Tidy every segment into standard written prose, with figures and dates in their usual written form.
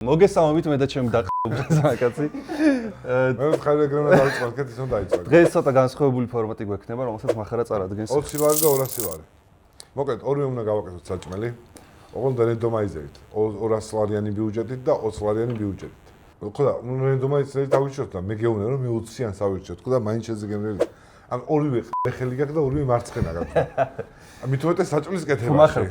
მოგესალმებით მე და ჩემი დაყრდნობა კაცი. მე ხარ ეგრევე დავიწყოთ, კეთილს უნდა დაიწყო. დღეს ცოტა განსხვავებული ფორმატი გვექნება, რომელსაც מחარა წარადგენს. 20 ლარი და 200 ლარი. მოკლედ ორივე უნდა გავაკეთოთ საჭმელი. ოღონდ რენდომაიზერით. 200 ლარიანი ბიუჯეტით და 20 ლარიანი ბიუჯეტით. ხო და რენდომაიზერით დავიჭროთ და მე გეუბნე რომ მე 20-იან ავირჩიოთ. ხო და მაინც შეზეგემრელი. ან ორივე ხელი გაქვს და ორივე მარცხენა გაქვს. ამით უმეტეს საჭმლის კეთება. მაგრამ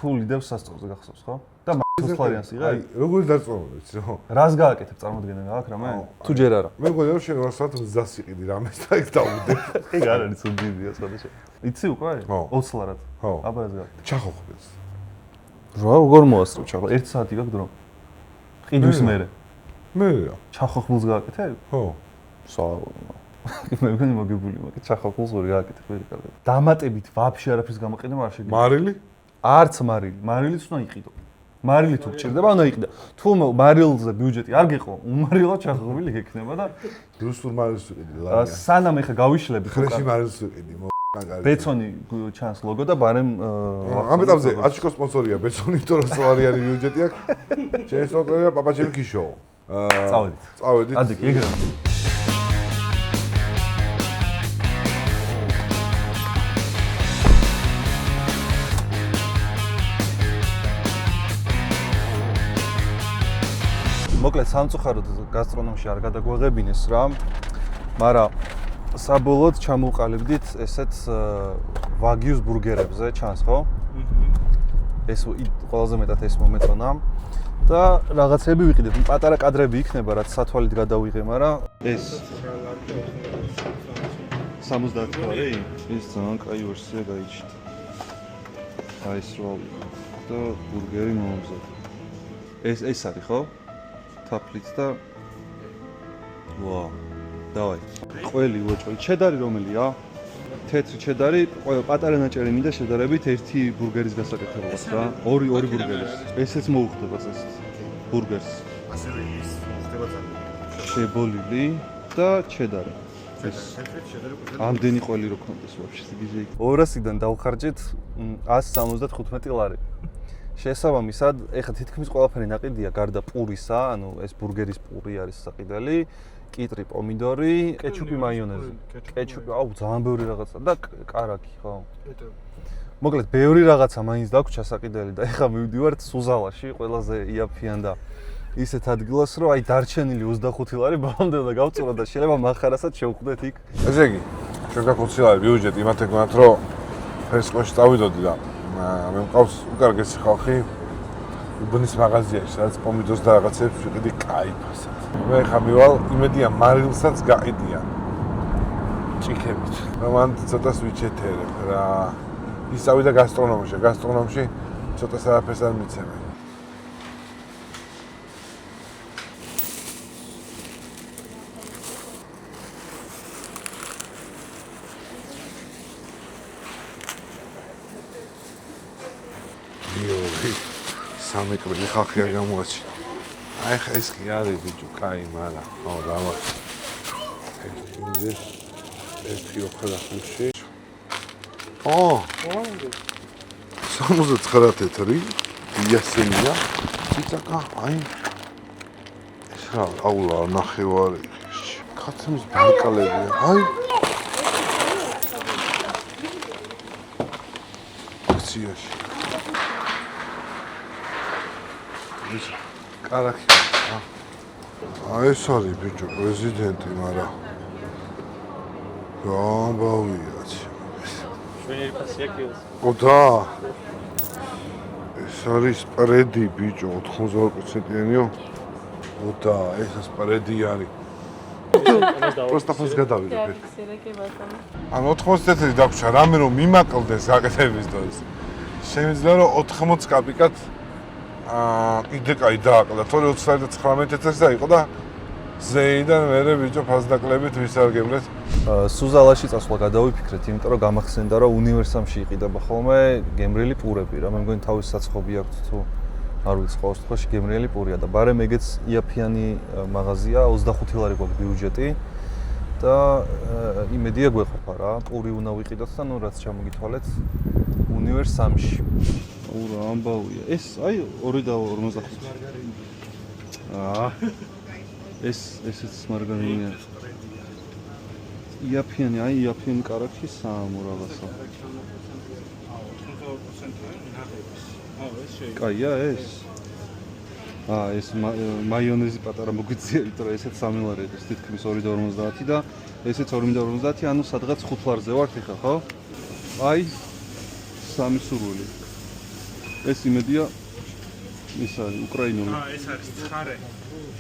ფული დევს სასწორზე გახსოვს, ხო? და 20 ლარიანს იღე? აი, როგორ დაწვევდი, იცი რო? რას გააკეთებ წარმოდგენა გაქვს რამე? თუ ჯერ არა. მე მგონია რომ შენ 200 მზას იყიდი რამეს და იქ დავუდე. ეგ არ არის უძიდია სხვადასხვა. იცი უკვე? 20 ლარად. ხო. აბა რას გააკეთებ? ჩახოხდეს. რა როგორ მოასწრო ჩახო? 1 საათი გაქვს დრო. ყიდვის მერე. მე რა. ჩახოხბულს გააკეთებ? ხო. მე მგონი მოგებული მაგ ჩახოხბულს ვერ გააკეთებ ვერ კარგი. დამატებით ვაფშე არაფერს გამოყენება არ შეგიძლია. მარილი? არც მარილი. მარილიც უნდა იყიდო. მარილი თუ გჭირდება, უნდა იყიდო. თუ მარილზე ბიუჯეტი არ გეყო, უმარილო ჩახოხბილი გექნება და რუსულ მარილს ვიყიდი ლარია. სანამ ეხა გავიშლები ხრეში მარილს ვიყიდი, მაგარი. ბეცონი ჩანს ლოგო და ბარემ ამიტომზე აჩიკო სპონსორია ბეცონი, თორე ლარიანი ბიუჯეტი აქვს. ჩემს სპონსორია პაპაჩემი ქიშო. წავედით. წავედით. ადი ეგრე. მოკლედ სამწუხაროდ გასტრონომში არ გადაგვაღებინეს რა, მაგრამ საბოლოოდ ჩამოვყალიბდით ესეთ ვაგიუს ბურგერებზე, ჩანს ხო? ეს ყველაზე მეტად ეს მომეწონა და რაღაცები ვიყიდეთ. პატარა კადრები იქნება, რაც სათვალით გადავიღე, მაგრამ ეს 70 ლარი ის ძალიან კაი ვერსია გაიჩნდა. აი ეს რო და ბურგერი მომზადდა. ეს არის ხო? თაფლით და ვა დავაი ყველი უოჭველი ჩედარი რომელია თეთრი ჩედარი პატარა ნაჭერი მინდა შედარებით ერთი ბურგერის გასაკეთებლად რა ორი ბურგერის ესეც მოუხდება ეს ბურგერს ასევე ის ხდება ძალიან შებოლილი და ჩედარი ეს ამდენი ყველი რო კონდეს ვაფშე სიგიჟე 200-დან დავხარჯეთ 175 ლარი შესაბამისად, ეხლა თითქმის ყველაფერი ნაყიდია გარდა პურისა, ანუ ეს ბურგერის პური არის საყიდელი, კიტრი, პომიდორი, კეჩუპი, მაიონეზი. კეჩუპი, ძალიან ბევრი რაღაცა და კარაქი, ხო? მოკლედ, ბევრი რაღაცა მაინც დაგვრჩა საყიდელი და ეხლა მივდივართ სუზალაში, ყველაზე იაფიან და ისეთ ადგილას, რომ აი დარჩენილი 25 ლარი ბოლომდე უნდა გავწურო და შეიძლება მახარასაც შევხვდეთ იქ. ესე იგი, ჩვენ გაქვს 20 ლარი ბიუჯეტი, იმათე გქონათ, რომ ფესკოში წავიდოდი და მე მყავს უკარგესი ხალხი უბნის მაღაზიაში, სადაც პომიდორს და რაღაცებს ვიყიდი кайფასად. მე ხა მივალ იმედია მარილსაც გაყიდია. ჭიქებით. მან ცოტას ვიჩეთერებ რა. ის წავიდა გასტრონომში ცოტას არაფერს არ მიცემენ. სამი კვირი ხალხი არ გამოაჩინა. აი ხა ეს კი არის ბიჭო, კაი, მაგრამ ხო დავა. ერთი ოქრა ხუში. 69 თეთრი, იასენია, ციცაკა, აი. ეს რა, აულა ნახევარი. კაცმის ბანკალებია, აი. აქციაში. კარაქი. აი ეს არის ბიჭო პრეზიდენტი, მაგრამ რა ამბავია ჩემს. ჩვენი ერფასია კილოს. ოდა. ეს არის სპრედი ბიჭო 82%-იანიო. ოდა, ეს სპრედი არის. პროსტა ფოს გადავიდე. ან 80 დაგვრჩა, რამე რომ მიმაკლდეს გაკეთების დროს. შემიძლია რომ 80 კაპიკად კიდე კაი დააკლდა, თორე 29,000 დაიყო და ზეიდან მერე ბიჭო ფასდაკლებით ვისარგებლეთ. სუზალაში წასვლა გადავიფიქრეთ, იმიტომ რომ გამახსენდა რომ უნივერსამში იყიდება ხოლმე გემრიელი პურები რა, მე მგონი თავის საცხობი აქვს თუ არ ვიცი ყოველ შემთხვევაში გემრიელი პურია და ბარემ ეგეც იაფიანი მაღაზია 25 ლარი გვაქვს ბიუჯეტი და იმედია გვეყოფა რა, პური უნდა ვიყიდოთ და ნუ რაც ჩამოგითვალეთ უნივერსამში. რა ამბავია. ეს აი 2 და 45. ესეც მარგარინია. იაფიანი, აი იაფიანი კარაქისაა მურაბასა. კაია ეს. ეს მაიონეზი პატარა მოგვიწია, იმიტომ რომ ესეც 3 ლარი ეს თითქმის 2.50 და ესეც 2.50, ანუ სადღაც 5 ლარზე ვართ ხა, ხო? აი 3 სურვილი. ეს იმედია ის არის უკრაინული. ეს არის ცხარე.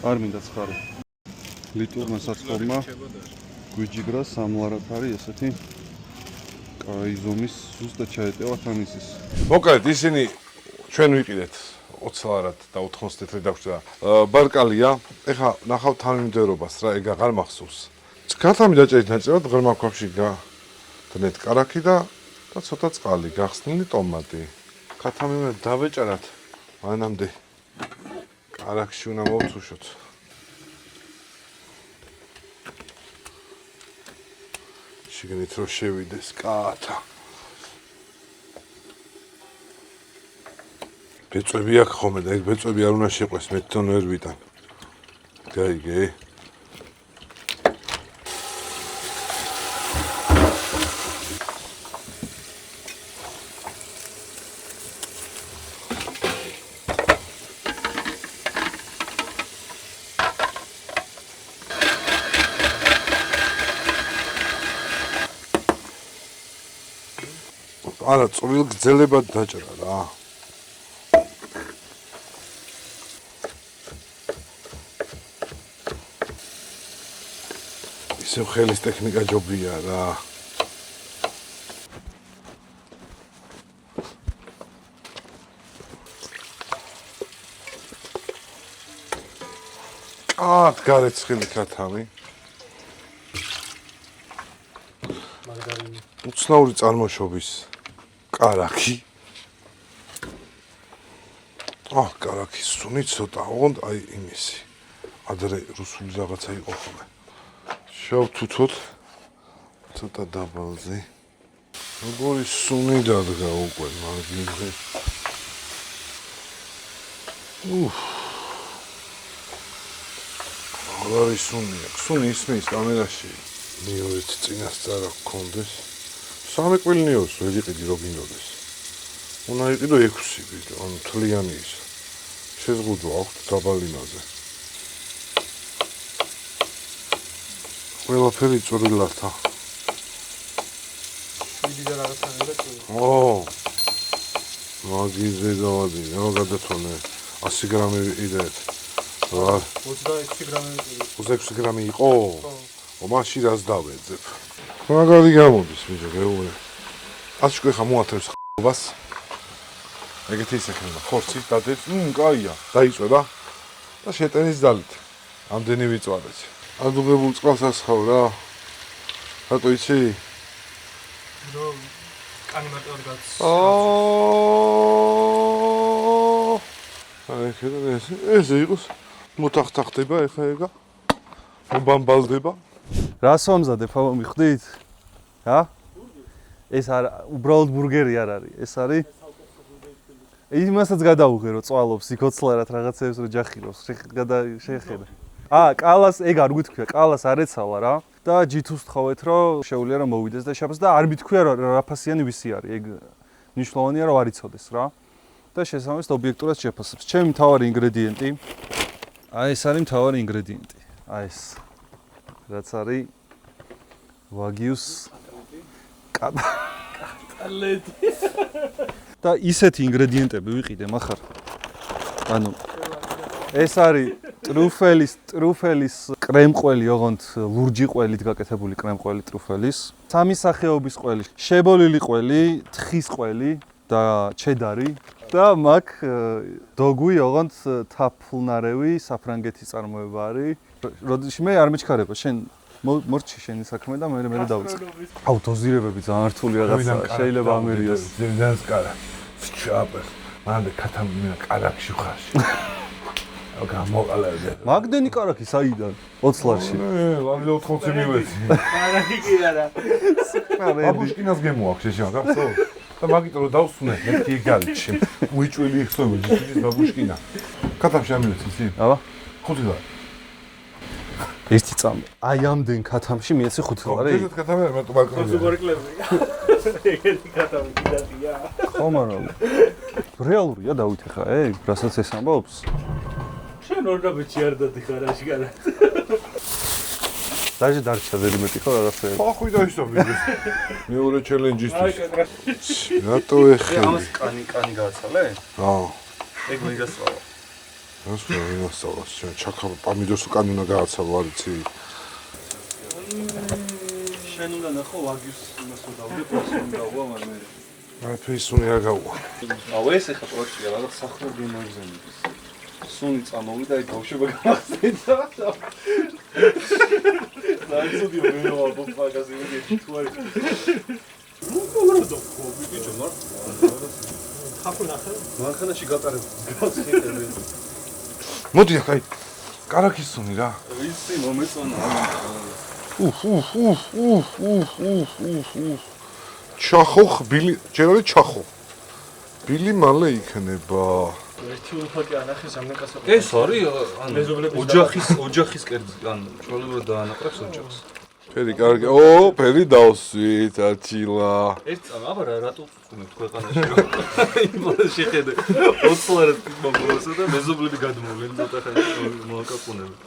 არ მინდა ცხარე. ლიტურმა საწყობმა გვიჯიგრა 3 ლარად არის ესეთი კაი ზომის ზუსტად ჩაეტევათ ამისის. მოკლედ ისინი ჩვენ ვიყიდეთ 20 ლარად და 80 თეთრი დაგვჭირდა. ბარკალია, ეხა ნახავ თანმიმდევრობას რა, ეგ აღარ მახსოვს. ქათამი დაჭერით ნაწილად ღრმა ქვაბში დნეთ კარაქი და ცოტა წყალი, გახსნილი ტომატი. ქათამი მე დავეჭარათ. მანამდე კარაქში უნდა მოვწუშოთ. შიგნით რო შევიდეს კათა. ბეწვები აქვს ხოლმე და ეგ ბეწვები არ უნდა შეყვეს, მე თვითონ ვერ ვიტან. გაიგე? არა, წვრილ გძელებად დაჭრა რა. ისევ ხელის ტექნიკა ჯობია რა. გარეცხილი ქათამი. მარგარინი. უცნაური წარმოშობის კარაქი. კარაქის სუნი ცოტა, ოღონდ აი იმისი. ადრე რუსული რაღაცა იყო ხოლმე. შევთუთოთ ცოტა დაბალზე. როგორი სუნი დადგა უკვე მაგინზე. როგორი სუნია. სუნი ისმის კამერაში. მეორეც წინასწარ გქონდეს. 3 კვირნიოს ვერ იყიდი რო გინდოდეს. უნდა იყიდო 6 ბიჭო, ანუ თლიანი ის. შეზღუდვა აქვს დაბალინაზე. ყველაფერი წვრილათა. 7 და რაღაცა ნელა წვილი. მაგიზე გავადი, რა გადათვალე 100 გრამი ვიყიდეთ. 26 გრამი ვიყიდე. 26 გრამი იყო? მაშინ რას დავეძებ? მაგარი გამოდის ბიჭო, გეუბნე. აშკო ხა მოათრებს ხ***ობას. ეგეთი ისექნება, ხორცი დადეთ, კაია, დაიწვება და შეტენის ძალით. ამდენი ვიწვადეთ. ადუღებულ წყალს ასხავ რა. რატო იცი? რომ კანი მარტო არ გაქვს. აი ხედავ ესე იყოს. მოტახტახდება ეხა ეგა. მომბამბალდება. რას ვამზადებ, აბა მიხვდით? რა? ეს არ უბრალოდ ბურგერი არ არის, ეს არის იმასაც გადაუღერო, წვალობს, იქ 20 ლარად რაღაცებს რო ჯახილობს, შეხედა. კალას ეგ არ გითქვია, კალას არ ეცალა რა და ჯითუს თხოვეთ რომ შეუძლია რომ მოვიდეს და შეფას და არ მითქვია რომ რაფასიანი ვისი არის, ეგ მნიშვნელოვანია რომ არ იცოდეს რა. და შესაბამისად ობიექტურად შეფასებს. ჩემი მთავარი ინგრედიენტი ეს არის მთავარი ინგრედიენტი. ეს რაც არის ვაგიუს კატალეტი. და ისეთი ინგრედიენტები ვიყიდე מחარ. ანუ ეს არის ტრუფელის კრემყველი, ოღონდ ლურჯი ყველით გაკეთებული კრემყველი ტრუფელის, 3 სახეობის ყველი, შებოლილი ყველი, თხის ყველი და ჩედარი და მაგ დოგვი, ოღონდ თაფლნარევი, საფრანგეთის წარმოება არის. როდესაც მე არ მიჩქარება, შენ მორჩი შენი საქმე და მე დავიწყე. დოზირებები ძალიან რთული რაღაცაა, შეიძლება ამერიოს. ძალიან სკარა. ჩაპერ. მანდ ქათამი კარაქში ხარში. გამოყალავდა. მაგდენი კარაქი საიდან? 20 ლარში. ლამზე 80 მივეცი. კარაქი კი არა. ბაბუშკინას გემოაქვს შეშა, გახსოვ? და მაგით რომ დავსუნე, მეთქი ეგ არის ჩემ. უიჭველი ეხსოვე ჯიშის ბაბუშკინა. ქათამში ამივეცი ისი? აბა. 5 ლარი. ერთი წამი. აი ამდენ ქათამში მიეცი 5 ლარი. ესეთ ქათამი არ მეტყობა ხოზუ გორკლები. ეგეთი ქათამი კიდია. ხო, მაგრამ რეალურია დავით ხა, რასაც ეს ამბობს? შენ ორდაბეჭი არ დადიხარ რაში განა. დაჟე დარჩა ზედმეტი ხო რაღაცა. ხო, ხვიდა ისო ვიდეს. მეორე ჩელენჯისთვის. რატო ეხელი? ამას კანი გააცალე? რა. ეგ მიგასწავლა. რას ვინასწავლას? შენ ჩაქა პამიდოს უკან უნდა გააცალო, არ იცი? შენ უნდა ნახო ვაგის იმას რომ დავდე პროცესს დაუვა მაგრამ აი ფისუნი არ გაუვა. აუ ეს ახლა პროცესია რაღაც სახლები მოიგზავნებს. სუნი წამოვიდა აი ბავშვობა გამახსენდა. დაიცოდი მე ვარ ბოფაგაზე ვიგე თუ არის. ნუ და ბიჭო მარ. მანქანაში გატარებ. მოდი აქ აი კარაქის სუნი რა. ისი მომეწონა. ჩახო ხბილი, ჯერ არის ჩახო. ბილი მალე იქნება. ერთი უფაკი ანახეს ამ ნაკასო. ეს არის ანუ ოჯახის კერძი, ანუ ჩვეულებრივად დაანაყრებს ოჯახს. ფერი კარგი. ო, ფერი დავსვით, აჩილა. ერთ აბა რატო ვწუნებთ ქვეყანაში რომ იმას შეხედე 20 ლარად მომგოსა და მეზობლები გადმოვლენ ცოტა ხანი მოაკაკუნებენ.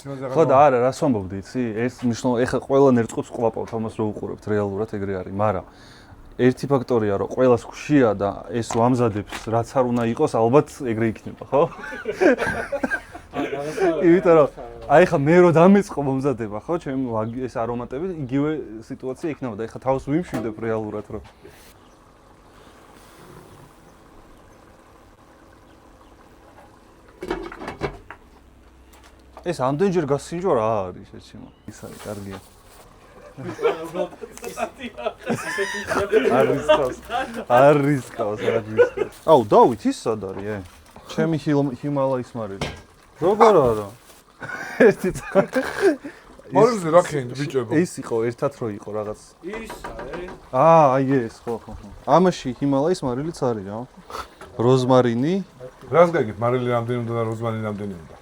ხო და არა რას ვამბობდი იცი ეს მნიშვნელოვანი ეხა ყველან ერწყობს ყლაპავთ ამას რო უყურებთ რეალურად ეგრე არის მაგრამ ერთი ფაქტორია რომ ყველას ხშია და ეს რო ამზადებს რაც არ უნდა იყოს ალბათ ეგრე იქნება ხო? იმიტომ რომ აი ხა მე რო დამეწყო მომზადება ხო ჩემი ეს არომატები იგივე სიტუაცია იქნება და ეხა თავს ვიმშვიდებ რეალურად რომ ეს ამდენჯერ გასინჯო რა არის შეჩიმა ის არის კარგია არ რისკავს აუ დავით ის სად არის ჩემი ჰიმალაის მარილი როგორ არა ერთი მორზე რა ქენდი ბიჭებო ის იყო ერთად რო იყო რაღაც ის არის აი ეს ხო ამაში ჰიმალაის მარილიც არის რა როზმარინი რას გაიგებ მარილი რამდენი უნდა და როზმარინი რამდენი უნდა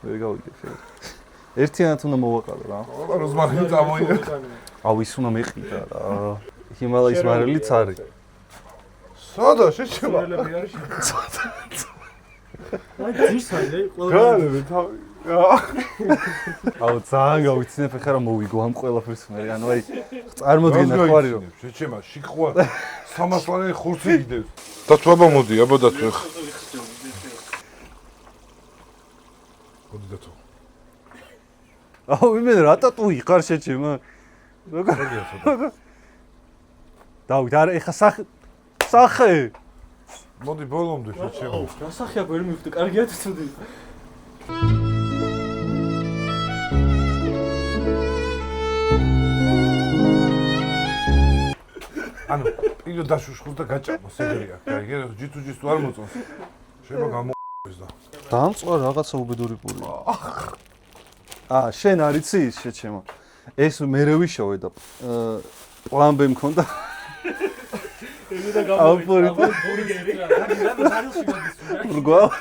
ვერ გავიგებ შე. ერთიანად უნდა მოვაყარო რა. როზმარინი წამოიღე. აუ ის უნდა მეყიდა რა. ჰიმალაის მარილიც არის. სადა შეჩება. აი ძირს არის ყველა. გაანები თავი. აუ ძალიან გავიცინებ ხა რა მოვიგო ამ ყველაფერს მე. ანუ აი წარმოდგენა ხო არის რომ შეჩება შიხვარ 300 ლარი ხურცი გიდევს. დათო აბა მოდი, აბა დათო ხა. მოდი დათო. აუ იმენ რატატუი ხარ შეჩემა? როგორ? დავით არა ეხა სახე. მოდი ბოლომდე შეჩება. რა სახეა ვერ მივხვდი, კარგია თუ ცუდი. ანუ პირო დაშუშხოს და გაჭამოს ეგრეა. გაიგე, ჯიტუჯის თუ არ მოწონს. შეიძლება გამოყოს და. დამწვა რაღაცა უბედური პური. შენ არ იცი ის შეჩემა. ეს მერე ვიშოვე და პლან B მქონდა. ეგ და გამოვიდა ბურგერი. როგორ?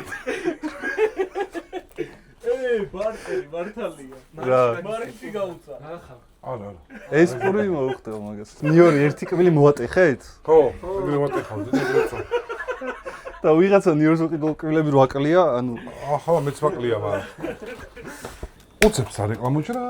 ბარტერი, მართალია. რა? მარკი გაუცა. ახლა. არა. ეს პური მოუხდება მაგას. ნიორი ერთი კბილი მოატეხეთ? ხო, ეგრე ვატეხავდი და ეგრეცო. და ვიღაცა ნიორს უყიდო კბილები 8 კლია, ანუ ახლა მეც მაკლია მაგრამ. უცებს არეკლამოჭრა.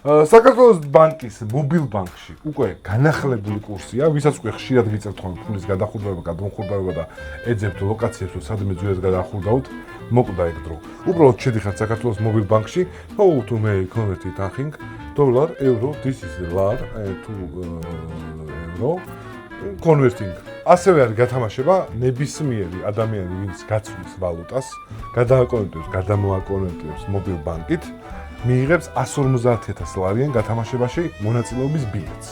საქართველოს ბანკის მობილ ბანკში უკვე განახლებული კურსია, ვისაც უკვე ხშირად გიწევთ ხოლმე ფულის გადახურვა, გადამხურვა და ეძებთ ლოკაციებს, რომ სადმე ძვირად გადახურდაოთ, მოკვდა ეგ დრო. უბრალოდ შედიხართ საქართველოს მობილ ბანკში, how to make converted nothing, dollar, euro, this is lari to euro converting. ასევე არის გათამაშება ნებისმიერი ადამიანი, ვინც გაცვლის ვალუტას, გადააკონვერტებს, გადამოაკონვერტებს მობილ ბანკით. მიიღებს 150,000 ლარიან გათამაშებაში მონაწილეობის ბილეთს.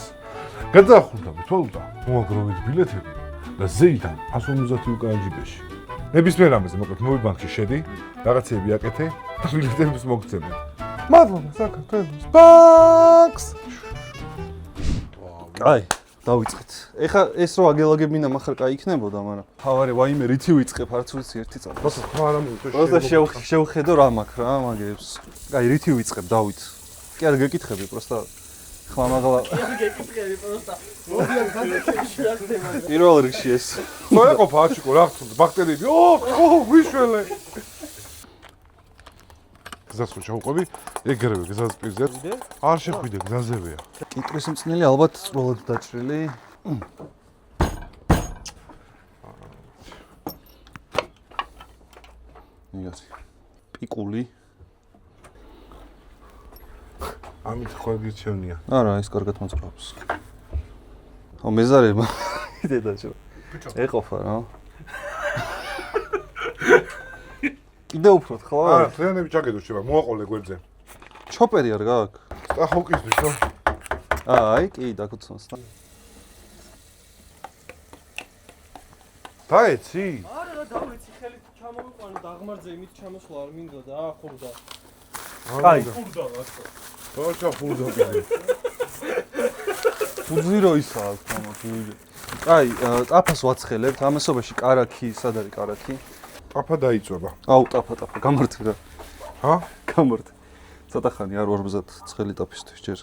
გადაახურდებით ვალუტა, მოაგროვეთ ბილეთები და ზეიდან 150 უკანა ჯიბეში. ნებისმიერ ამაზე მოკლედ მობილ ბანკში შედი, რაღაცები აკეთე და ბილეთებს მოგცემენ. მადლობა საქართველოს ბანკს. აი, დავიწყეთ. ეხა ეს რო აგელაგებინა מחარ კაი იქნებოდა, მაგრამ თავარი ვაიმე რითი ვიწყებ, არც ვიცი ერთი წამი. просто ხო არა მოვიტო. просто შევხედო რა მაქვს რა მაგებს. კაი რითი ვიწყებ, დავით. კი არ გეკითხები, просто ხმამაღლა. გეკითხები просто. მოდიან გადაშევში არ ხდება. პირველ რიგში ეს. ხო ეყოფა აჩიკო რა ხთუნ ბაქტერიები. ო, ვიშველე. გზას რო ჩავყვები, ეგრევე გზას პირზე. არ შეხვიდე, გზაზევია. კიტრის მწნელი ალბათ წვრილად დაჭრილი. ნიაზი. პიკული. ამით ხო გირჩევნია. არა, ის კარგად მოძრაობს. ხო, მეზარება. დედაჭო. ეყოფა რა. კიდე უფრო ხო? არა, ტრენები ჩაგედო შევა, მოაყოლე გვერდზე. ჩოპერი არ გაქვს? სტახოვკისთვის ხო? აი, კი, დაგუცნოს. დაეცი? არა, რა დავიცი, ხელით ჩამოვიყვანო და აღმარძე იმით ჩამოსვლა არ მინდო და ახურდა. აი, ხურდა რატო? თოჩა ხურდა კიდე. ფუძირო ისაა, თამაში. აი, ტაფას ვაცხელებთ, ამასობაში კარაქი, სად არის კარაქი? ტაფა დაიწובה. აუ, ტაფა, გამართი რა. ჰა? გამართი. ცოტა ხანი არ ვარ მზად ცხელი ტაფისთვის ჯერ.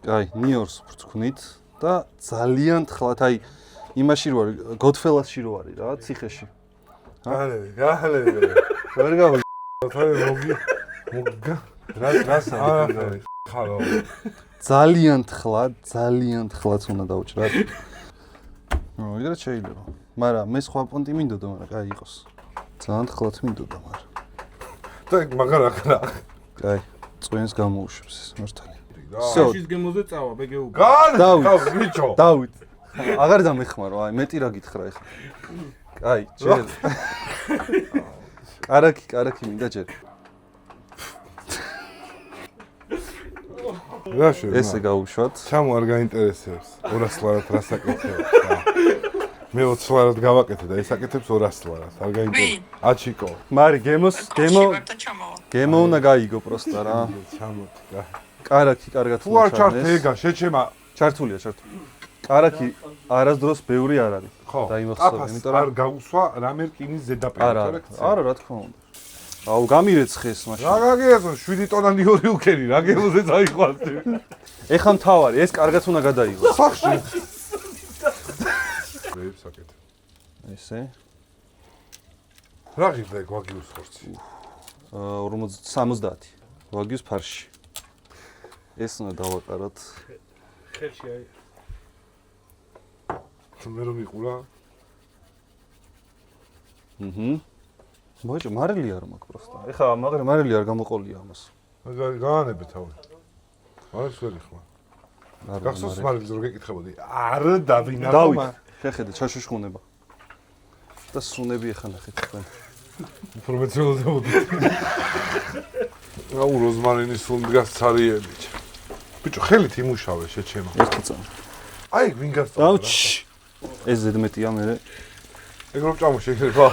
აი, ნიორს ვწქვნით და ძალიან თხლად, აი, იმაში რო არის, გოდფელასში რო არის რა, ციხეში. გალე. ვერ გავი. თორე მოგა. რა ხარო. ძალიან თხლად უნდა დავჭრათ. ეგრეთ შეიძლება. მაგრამ მე სხვა პონტი მინდოდა, მაგრამ კაი იყოს. ძალიან თხლად მინდოდა, მაგრამ. და მაგარა ხა. კაი, წვენს გამოუშვებს ეს მართალი. შის გემოზე წავა, ბეგეუბ. გალე, ბიჭო. დავით. აღარ დამეხმარო, აი, მეტი რა გითხრა ეხლა. კაი, ჯერ. კარაკი მინდა ჯერ. რა შე? ესე გაუშვათ. ჩამო არ გაინტერესებს. 200 ლარად რა საკეთებს? მე 20 ლარად გავაკეთე და ეს აკეთებს 200 ლარად. არ გაინტერესებს. აჩიკო. მარი გემო უნდა გაიგო პროსტა რა. ჩამოთი და. კარაკი კარგად თუ არ ჩართე ეგა, შეჩემა. ჩართულია. კარაკი არასდროს ბევრი არ არის. ხო. დაიმახსოვრე, იმიტომ არ გაუსვა რამე რკინის ზედაპირი, არა, რა თქმა უნდა. აუ, გამირეცხეს მაშინ. რა გაგიაზო 7 ტონანი ორი უკერი, რა გელოზე წაიყვანე. ეხა მთავარი, ეს კარგად უნდა გადაიღოს. სახში. ვეებს აკეთე. ესე. რა ღირდა ეგ ვაგიუს ხორცი? 70 ვაგიუს ფარში. ეს უნდა დავაყაროთ. ხელში აი. მე რომ იყურა. მოიჭო, მარილი არ მაქვს პროსტა. ეხა მაგრამ მარილი არ გამოყოლია ამას. გაანებე თავი. არ სვერი ხმა. გახსოვს მარილს რო გეკითხებოდი? არ დავინახო. დავით, შეხედე, ჩაშუშხუნება. და სუნები ეხა ნახეთ თქვენ. ინფორმაციულობდი. აუ, როზმარინის სულ დგას цаრიები. ბიჭო, ხელით იმუშავე შეჩემა. ერთი წამი. აი, ვინ გასწავლა? დავჩი. ეს ზედმეტია მე. ეგ რომ ჭამო შეიძლება.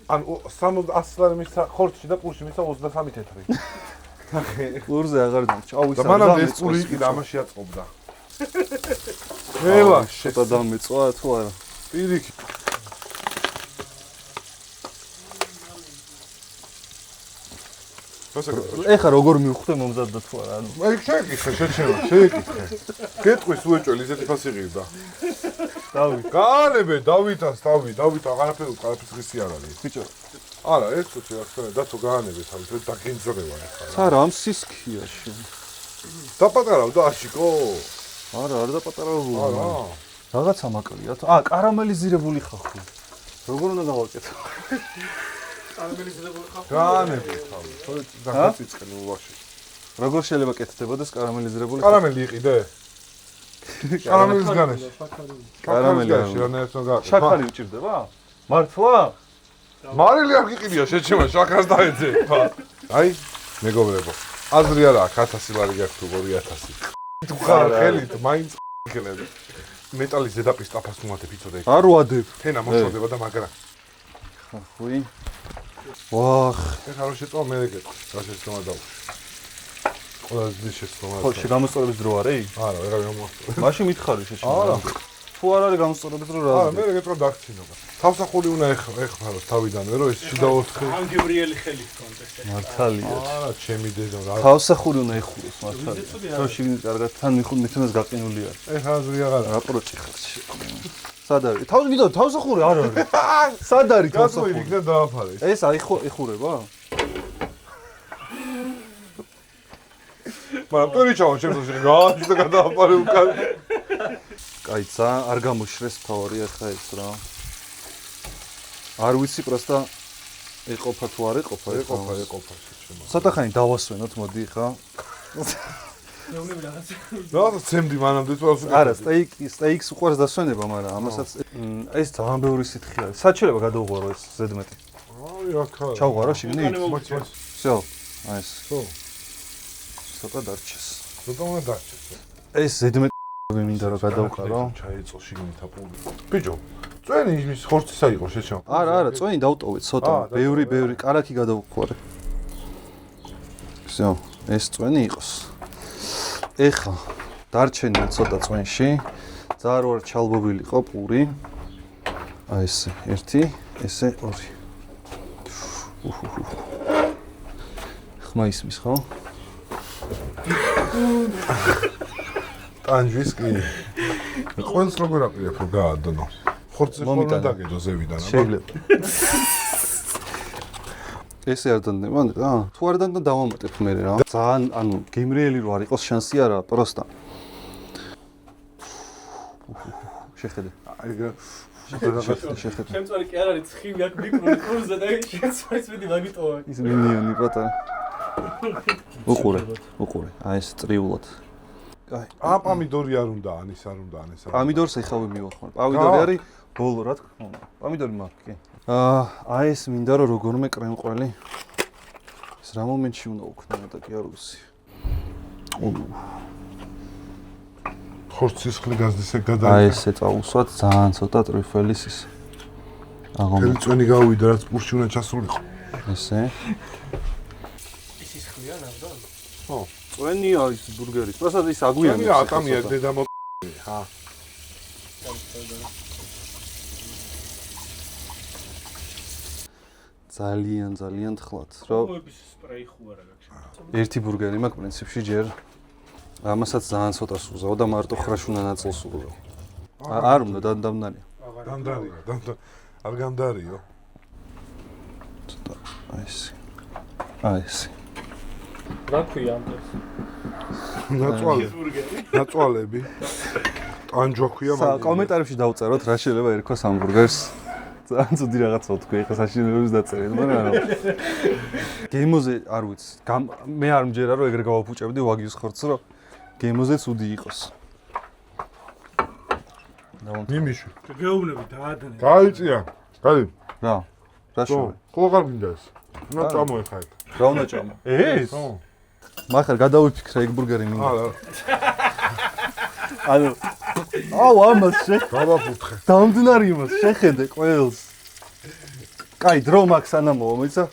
ან 100 ლარი მისცა ხორცში და პულში მისცა 23 თეთრი. ყურზე აღარ დამჭ. აუ და მანამდე ეს პული იყიდა, ამაში აწყობდა. ელა, შეტა დამეწვა თუ არა? პირიქი. ეხა როგორ მივხვდე მომზადდა თუ არა? აი, შეეკითხე, შეჩემა, შეეკითხე. გეტყვის უეჭველი, ისეთი ფასი ღირდა. დავით. გაანებე დავითას, დავით, აღარაფერი ღირსი არ არის. ბიჭო. არა, ეს თუ შეიძლება დათო გაანებე თავით, და გინძრევა ეხლა. არა, ამ სისქია შენ. დაპატარავ და აშიკო. არა, არ დაპატარავ. არა. რაღაცა მაკლია. კარამელიზირებული ხახო. როგორ უნდა გავაკეთო? კარამელიზირებული ხახო. გაანებე თავით. და გაწიწყენ ულაში. როგორ შეიძლება კეთდებოდეს კარამელიზირებული? კარამელი იყიდე? კარამელის განაში. კარამელი შაქარი უჭირდება? მართლა? მარილი არ გიყიდია შეჩემა შაქარს დაეძე. აი, მეგობრებო. აზრი არა აქვს 1000 ლარი გაქვს თუ 2000. თუ ხარ ხელით მაინც ხელები. მეტალის ზედაპირს ტაფას უმატებ იცოდე. არ ვადებ. თენა მოწოდება და მაგრა. ხუი. ვახ, ეხლა რო შეწვა მე ეგეთ. რა შეცდომა დავუშვი. ყველაზე დიდი შეცდომა. ხო, გამოსწორების დრო არის? არა, ვეღარ გამოსწორე. მაშინ მითხარი შეჭი. არა. თუ არ არის გამოსწორების დრო რა? არა, მე რეგეტრო დაქცინება. თავსახური უნდა ეხმაროს თავიდანვე, რომ ეს შიდა 4 ამ გებრიელი ხელი გქონდა. მართალია. არა, ჩემი დედა რა. თავსახური უნდა ეხუროს მართალია. რომ შიგნით კარგად თან მithunას გაყინული არის. ეხა აზრი აღარა. რა პროჭი ხარ შე. სად არის? თავსახური არ არის. სად არის თავსახური? თავსახური? იქნებ დააფარე. ეს ეხურება? მაგრამ პერიჩავა შემოსი გააჩი და გადააფარე უკან. კაი, არ გამოშრეს ფავორია ხა ეს რა. არ ვიცი პროსტა ეყოფა თუ არ ეყოფა. ეყოფა შეჩემო. სათახანი დავასვენოთ მოდი ხა. მეუბნები რაღაცა. რა ცემდი მანამდე წელს. არა, სტეიქს უყვარს დასვენება, მაგრამ ამასაც ეს ძალიან ბევრი სითხე არის. სად შეიძლება გადაუღვარო ეს ზედმეტი? აი, აქა. ჩავღვარო შიგნით? მოიც. всё. აი ეს. ხო. ცოტა დარჩეს. ცოტა უნდა დარჩეს. ეს ზედმეტი მინდა რომ გადავყარო. ჩაიწო შიგნით აპული. ბიჭო, წვენი იმის ხორცისა იყო შეჩემო. არა, წვენი დავტოვეთ ცოტა. ბევრი კარაკი გადავუყვარე. всё, ეს წვენი იყოს. ეხლა დარჩენია ცოტა წვენში. ძალიან ვარ ჩალბობილიყო პური. აი ესე, 1, ესე 2. ხმა ისმის ხო? ტანჯვის კი. ყველს როგორ აპირებ რომ გაადონო. ხორცი ხოლმე დაგეჯო ზევიდან, აბა. შეიძლება. ესე არ დანდება რა? თუ არ დანდა დავამატებ მე რა. ძალიან, ანუ გემრიელი რო არ იყოს შანსი არა, პროსტა. შეხედე. აი, შეხედე. ჩემწარი კი არ არის ცხივი აქ მიკრონი კურზე და შემწარიც მედი მაგიტოვა. ის მინიონი პატარა. უყურე. აი ეს წრიულად. კაი. პამიდორი არ უნდა, ანის არ უნდა, ანის არ. პამიდორს ეხავე მივახმარ. პამიდორი არის ბოლო რა თქმა უნდა. პამიდორი მაქვს კი. აი ეს მინდა რომ როგორმე კრემყველი. ეს რა მომენტში უნდა უქნა და კი არ ვიცი. ხორცის ხლი გაზდისე აი გადაი. ესე წაუსვათ ძალიან ცოტა ტრიფელის ის. ფერი წვენი გავუვიდა რაც პურში უნდა ჩასულიყო. ესე. ის ის ხლია ნაბდან? ხო, წვენია ის ბურგერის. პროსტად ის აგვიანებს. წვენი ატამია დედა მო ჰა. ძალიან თხლად, რომ მოების სპრეი ხო არა გაქვს. ერთი ბურგერი მაქვს პრინციპში ჯერ ამასაც ძალიან ცოტა სუზავ და მარტო ხრაშუნა ნაწილს უყურებ. არ უნდა დამდარია. დამდარია. არ გამდარიო. აი ესე. რა ქვია ამ დროს? ნაწვალები. ტანჯვა ქვია მაგ. კომენტარებში დავწეროთ რა შეიძლება ერქვა ჰამბურგერს. ძალიან ცუდი რაღაცა თქვი, ეხლა საშინელების დაწერეთ, მაგრამ არა. გემოზე არ ვიცი. მე არ მჯერა რომ ეგრე გავაფუჭებდი ვაგიუს ხორცს, რომ გემოზე ცუდი იყოს. მიმიშვი. გეუბნები დაადნე. გაიწია. გაი. რა შევე? ხო აღარ მინდა ეს. უნდა წამოეხა ეგ. რა უნდა ჭამო? ეს? ხო. მაგარ გადავიფიქრე ეგ ბურგერი მინდა. არა. ანუ ამას გავაფუთხე. დამდინარი იმას შეხედე ყველს. კაი, დრო მაქვს სანამ მომიცა.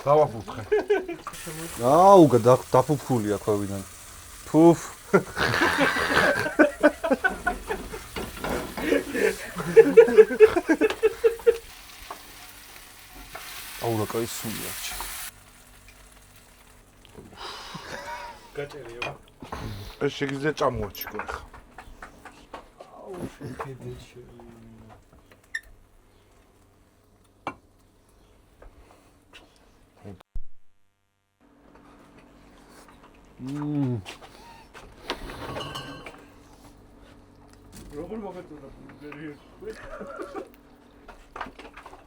გავაფუთხე. აუ, დაფუფხულია ქვევიდან. ფუფ. აუ, რა კაი სულია. გაჭერია. ეს შეგიძლია წამოაჩიკო ახლა. აუ, შეხედე შე. როგორ მოგეწოდა ბურგერი?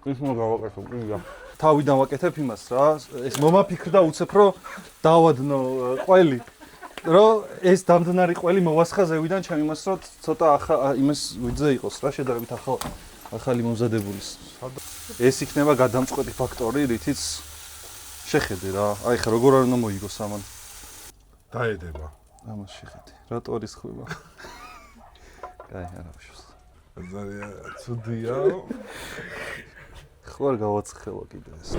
ის მოგავაკეთო, ია. თავიდან ვაკეთებ იმას რა, ეს მომაფიქრდა უცებ რომ დავადნო ყველი. რომ ეს დამდნარი ყველი მოვასხა ზევიდან ჩემ იმას რომ ცოტა იმას ვიძე იყოს რა შედარებით ახალი მომზადებული. ეს იქნება გადამწყვეტი ფაქტორი, რითიც შეხედე რა. აი ხა როგორ არ უნდა მოიგოს ამან. დაედება. ამას შეხედე. რატო არის ხვება? კაი, არა ვშოს. ძალიან ცუდია. ხო არ გავაცხელო კიდე ეს.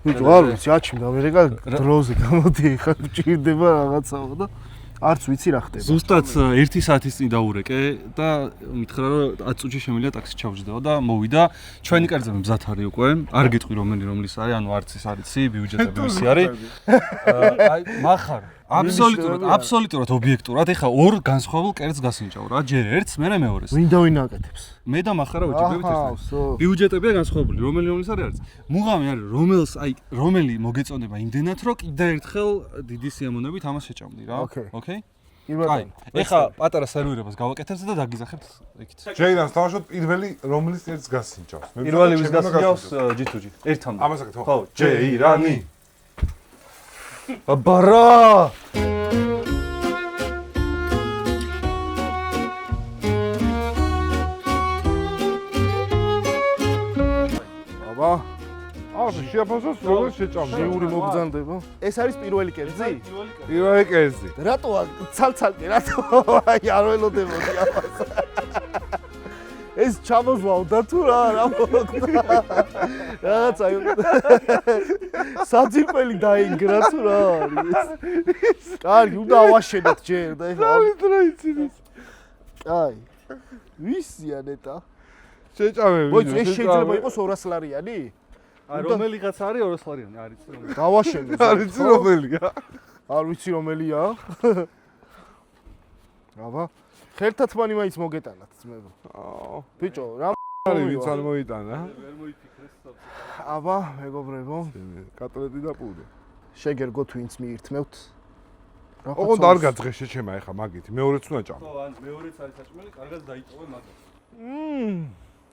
ბიჭო, არ ვიცი, აჩიმდა ამერიკა დროზე გამოდიხარ, გჭირდება რაღაცაო და არც ვიცი რა ხდება. ზუსტად 1 საათის წინ დაურეკე და მითხრა რომ 10 წუთში შემიძლია ტაქსი ჩავჯდეო და მოვიდა. ჩვენი კერძი მზად არის უკვე. არ გეტყვი რომლის არის, ანუ არც ის არიცი, ბიუჯეტები ვისი არის. აი, მახარ. აბსოლუტურად ობიექტურად, ეხა ორ განსხვავებულ კერძს გასინჯავ რა, ჯერ ერთს, მერე მეორეს. ვინ აკეთებს? მე და მახარა ვეჭებებით ერთად. ბიუჯეტებია განსხვავებული, რომლის არის. მუღამი არის, რომელი მოგეწონება იმდენად, რომ კიდე ერთხელ დიდი სიამოვნებით ამას შეჭამდი რა. ოკეი? აი, ეხა პატარა სერვირებას გავაკეთებთ და დაგიზახებთ იქით. ჯეირანს თამაშობ პირველი რომლის კერძს გასინჯავს. პირველი ვის გასინჯავს G2G. ერთამდე. ამას აკეთებ ხო? ხო, ჯეირანი. ბარა! შეაფასოს როგორ შეჭამდა. ჟიური მოგზანდება. ეს არის პირველი კერძი? პირველი კერძი. რატო ცალცალკე, რატო? აი არ ველოდებოდი ამას. ეს ჩამოзвავდა თუ რა მოგდა. რაღაცა საძირკველი დაინგრა თუ რა არის. კარგი, უნდა ავაშენოთ ჯერ და ეხლა. რა იცინეს? აი. ვისია ნეტა? შეჭამები. მოიცა ეს შეიძლება იყოს 200 ლარიანი? აი რომელიღაც არის 200 ლარიანი, არის რომელი. გავაშენოთ. არ იცი რომელია. არ ვიცი რომელია. აბა, ხერთათმანი მაინც მოგეტანათ ძმებო. ბიჭო, რა არის ვინც არ მოიტანა? ვერ მოიფიქრეს საბჭო. აბა, მეგობრებო, კატლეტი და პური. შეგერგოთ ვინც მიირთმევთ. ოღონდ არ გაძღე შეჩემა ეხა მაგით. მეორეც უნდა ჭამ. ხო, ან მეორეც არის საჭმელი, კარგად დაიჭოვე მაგას.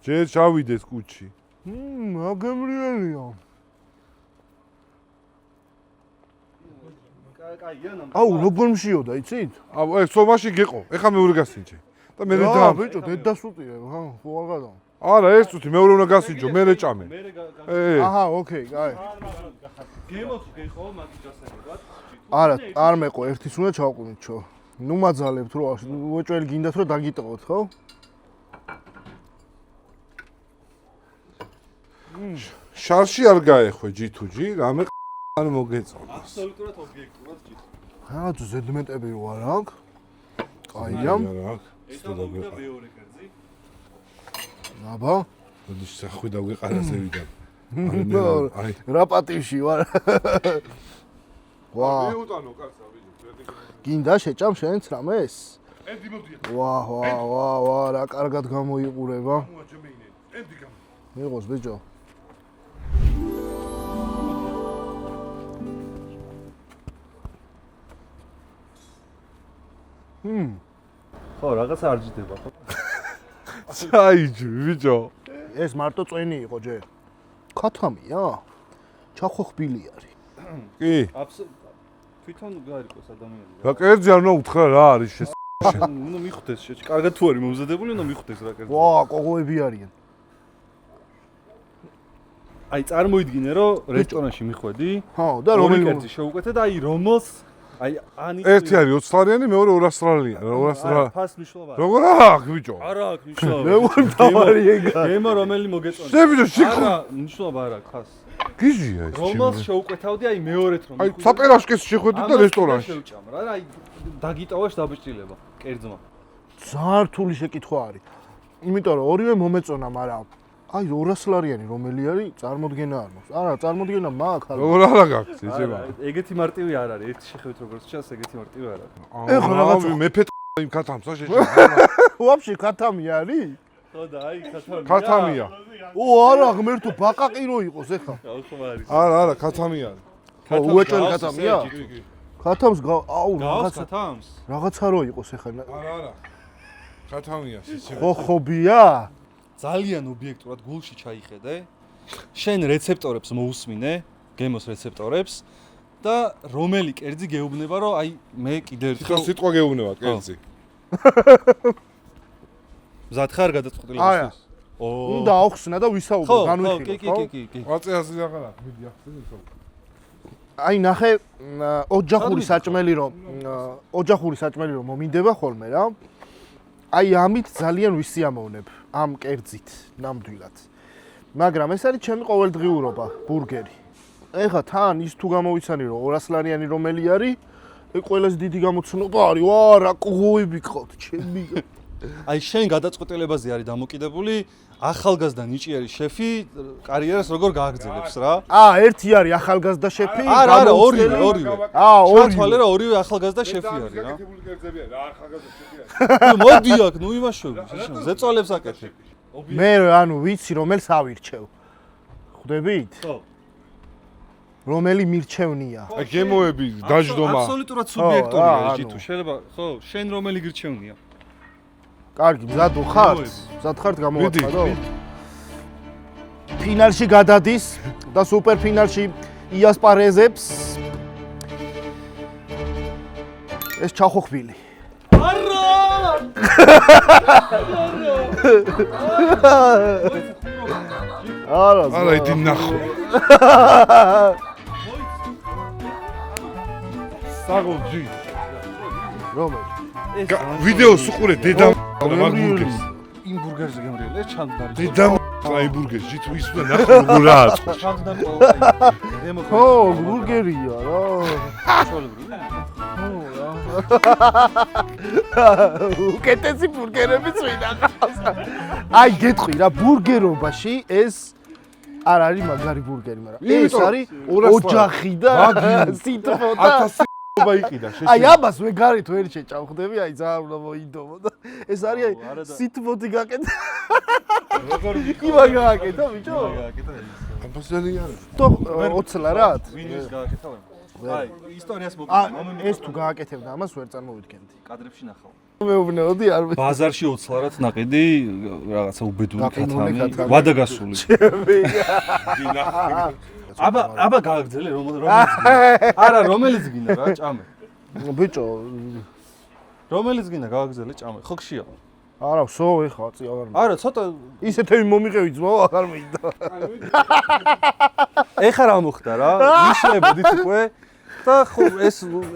ჯერ ჩავიდეს კუჩი. აგემრიელია. კაია ნამ. აუ, როგორ მშიოდა, იცით? აუ, ეს სომაში გეყო. ეხა მეორე გასინჯე. და მე და ბიჭო, დედასუტირე, ხა, ხო არ გადა. არა, ეს წუთი მეორე უნდა გასინჯო, მე ჭამე. აჰა, ოკეი, აი. გემოს გეყო მაგის ჯასებად. არა, არ მეყო, ერთის უნდა ჩავყვნიჩო. ნუ მაძალებთ რო, უეჭველი გინდათ რომ დაგიტყოთ, ხო? შარში არ გაეხვე G2G, რამე არ მოგეწონა. აბსოლუტურად ობიექტურად ჯით. რა თუ ზედმეტები რო არ აქვს? კაია. ეხლა მოვიდა მეორე კერძი. აბა, მოდი სახვი დავგეყარა ზევიდან. აი, რა პატივში ვარ. ვა, მიუტანო კაცო, ვიდეო. გინდა შეჭამ შენც რამეს? ენდი მოდია. ვა, რა კარგად გამოიყურება. მოაჭმეინე. ენდი გამ. მიღოს ბიჭო. ხო, რაღაც არ ჯდება ხო? საიჯი, ბიჭო. ეს მარტო წვენი იყო ჯერ. ქათამია? ჩახოხბილი არის. კი. თვითონ გარიყოს ადამიანი. რა კერძი არ უნდა უთხრა რა არის შეს. უნდა მიხვდეს შეჭ. კარგად თუ არის მომზადებული, უნდა მიხვდეს რა კერძი. ვა, კოღოები არიან. აი წარმოიდგინე რომ რესტორანში მიხვედი. ხო, და რომელი კერძი შეუკეთე და აი რომოს აი ანი ერთი არის 20 ლარიანი, მეორე 200 ლარიანი. 200 რა. ფას მნიშვნელობა. როგორ აქვს ბიჭო? არა აქვს მნიშვნელობა. მე ვარ თავარი ეგა. გემო რომელი მოგეწონა. შე ბიჭო, შეკო. არა, მნიშვნელობა არ აქვს ფას. გიჟია ეს. რომოს შეუკეთავდი აი მეორეთ რომ. აი საპერაშკეს შეხვედი და რესტორანში. შევჭამ რა, აი დაგიტოვეს დაბჭდილება კერძმა. ძალიან რთული შეკითხვა არის. იმიტომ რომ ორივე მომეწონა, მაგრამ აი 200 ლარიანი რომელი არის, წარმოდგენა არ მაქვს. არა, წარმოდგენა მაქვს. როგორ არა გაქვს ესება. ეგეთი მარტივი არ არის. ერთი შეხვედრით როგორც ჩანს, ეგეთი მარტივი არ არის. ეხლა რაღაცა მეფე იმ ქათამსა შეჭამ. ვაფშე ქათამი არის? ხო და აი ქათამია. ქათამია. ო, არა, ღმერთო, ბაყაყი რო იყოს ეხლა. ხო არის. არა, ქათამია არის. ხო, უეჭველი ქათამია? ქათამს აუ, რაღაცა თამს. რაღაცა რო იყოს ეხლა. არა. ქათამია შეჭამ. ხოხობია? ძალიან ობიექტურად გულში ჩაიხედე. შენ რეცეპტორებს მოусმინე, გემოს რეცეპტორებს და რომელი კერძი გეუბნება, რომ აი მე კიდე ერთხელ სიტყვა გეუბნება კერძი. მზად ხარ გადაწყვეტილებას? არა. უნდა აუხსნა და ვისაუბრო, განვიხილო, ხო? კი. ვაწეასი აღარა, მიდი ახსენე ხო. აი ნახე, ოჯახური საჭმელი რომ მომინდება ხოლმე რა. აი ამით ძალიან ვისიამოვნებ ამ კერძით ნამდვილად. მაგრამ ეს არის ჩემი ყოველდღიურობა, ბურგერი. ეხა თან ის თუ გამოვიცანი რომ 200 ლარიანი რომელი არის, ყველაზე დიდი გამოცნობა არის, ვა რა ყოები ყავთ ჩემი. აი შენ გადაწყვეტილებაზე არის დამოკიდებული ახალგაზრდა ნიჭიერი შეფი კარიერას როგორ გააგრძელებს რა? ერთი არის ახალგაზრდა შეფი, არა, ორივე. ორივე. ჩათვალე რა ორივე ახალგაზრდა შეფი არის რა. გაკეთებული კერძებია რა ახალგაზრდა შეფია. მოდი აქ, ნუ იმაშვები, ზეწოლებს აკეთებ. მე ანუ ვიცი რომელს ავირჩევ. ხვდებით? ხო. რომელი მირჩევნია. აი გემოები დაждდომა. აბსოლუტურად სუბიექტურია ანუ. ჯითუ, შეიძლება ხო, შენ რომელი გირჩევნია? კარგი, მზად ხართ? მზად ხართ გამოვაცხადო? ფინალში გადადის და სუპერფინალში იასპარეზებს ეს ჩახოხბილი. არა, არა, იდი ნახო. საგოჯი. რომელი? ვიდეოს უყურე დედა მაგ ბურგერს. იმ ბურგერზე გემრიელი, ეს ჩანდარი. დედა აი ბურგერს, ჯით ის უნდა ნახო როგორ ააწყო. ჩანდარი ყველა. ხო, ბურგერია რა. უკეთესი ბურგერები წვინა ყავს. აი გეტყვი რა, ბურგერობაში ეს არ არის მაგარი ბურგერი, მაგრამ ეს არის ოჯახი და სიტყვა და 1000 baiki da აი ამას ვეგარით ვერ შეჭამხდები, აი ძალიან უნდა მოინდომო და ეს არის აი სიტბოთი გაკეთე. როგორ იმა გააკეთა ბიჭო? გააკეთა ეს. ამბაზელი არა. 20 ლარად? ვინს გააკეთა? აი ისტორიას მოგიწევ. ეს თუ გააკეთებდა ამას ვერ წარმოვიდგენდი. კადრებში ნახავ. მეუბნეოდი არ მე. ბაზარში 20 ლარად ნაყიდი რაღაცა უბედური გაყინული ქათამი. ქათამი. ვადა გასული. აბა გააგრძელე რომელიც არა რომელიც გინდა რა ჭამე. ბიჭო რომელიც გინდა გააგრძელე ჭამე. ხო გშია. არა ვსო ეხა წი აღარ მე. არა ცოტა ისეთები მომიყევი ძმაო აღარ მინდა. ეხა რა მოხდა რა? მიშლებოდით უკვე და ხო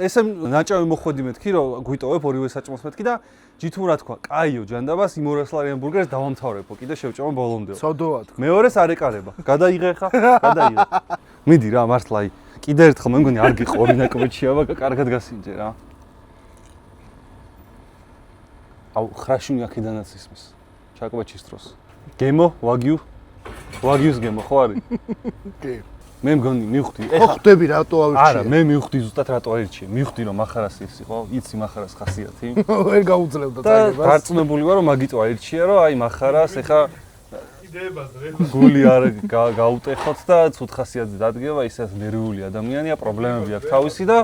ესე ნაჭავი მოხვედი მეთქი რომ გვიტოვებ ორივე საჭმელს მეთქი და ჯითუ რა თქვა, კაიო ჯანდაბას იმ 200 ლარიან ბურგერს დავამთავრებო კიდე შევჭამო ბოლომდე. სოდოად. მეორეს არ ეკარება. გადაიღე ხა? გადაიღე. მიდი რა მართლა აი კიდე ერთხელ მე მგონი არ გიყო ორი ნაკბეთშია აბა კარგად გასინჯე რა. აუ ხრაშუნი აქედანაც ისმის. ჩაკბეჩის დროს. გემო, ვაგიუს გემო ხო არის? კი. მე მგონი მივხვდი. ხო ხვდები რატო ავირჩიე? არა, მე მივხვდი ზუსტად რატო აირჩიე. მივხვდი რომ מחარას ის იყო, იცი מחარას ხასიათი. ვერ გაუძლევდა და წაგებას. დარწმუნებული ვარ რომ მაგიტო აირჩია რომ აი מחარას ეხა გული არ გაუტეხოთ და ცუდ ხასიათზე დადგება, ისაც ნერვიული ადამიანია, პრობლემები აქვს თავისი და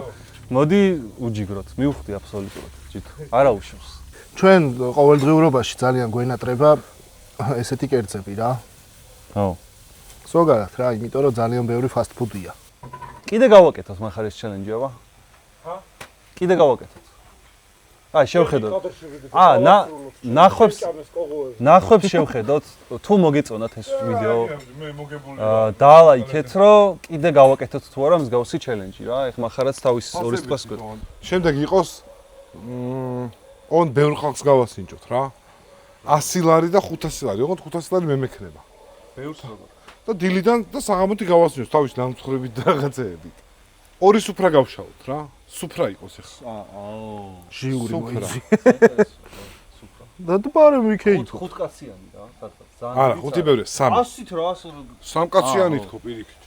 მოდი უჯიგროთ. მივხვდი აბსოლუტურად. ჯითო. არა უშავს. ჩვენ ყოველდღიურობაში ძალიან გვენატრება ესეთი კერძები რა. ხო. ზოგადად რა, იმიტომ რომ ძალიან ბევრი fast food-ია. კიდე გავაკეთოთ מחარის ჩელენჯი აბა? ჰა? კიდე გავაკეთოთ. აი შევხედოთ. ნახვებს შევხედოთ. თუ მოგეწონათ ეს ვიდეო. მე მოგებული. დაალაიქეთ რომ კიდე გავაკეთოთ თუ არა მსგავსი ჩელენჯი რა. ეხლა מחარაც თავის ორის თქოს გვეტყვა. შემდეგ იყოს on ბევრ ხალხს გავასინჯოთ რა. 100 ლარი და 500 ლარი. ოღონდ 500 ლარი მე მექნება. ბევრს როგორ? და დილიდან და საღამოთი გავასინჯოთ თავის ნამცხრებით და რაღაცეებით. ორი სუფრა გავშავოთ რა. სუფრა იყოს ეხლა. ჟიური სუფრა. მოიცი. და დაბარე მიქეითო. 5 კაციანი რა, სადღაც. არა, 5 ბევრია, 3. 100-ით რა, 100 3 კაციანი თქო პირიქით.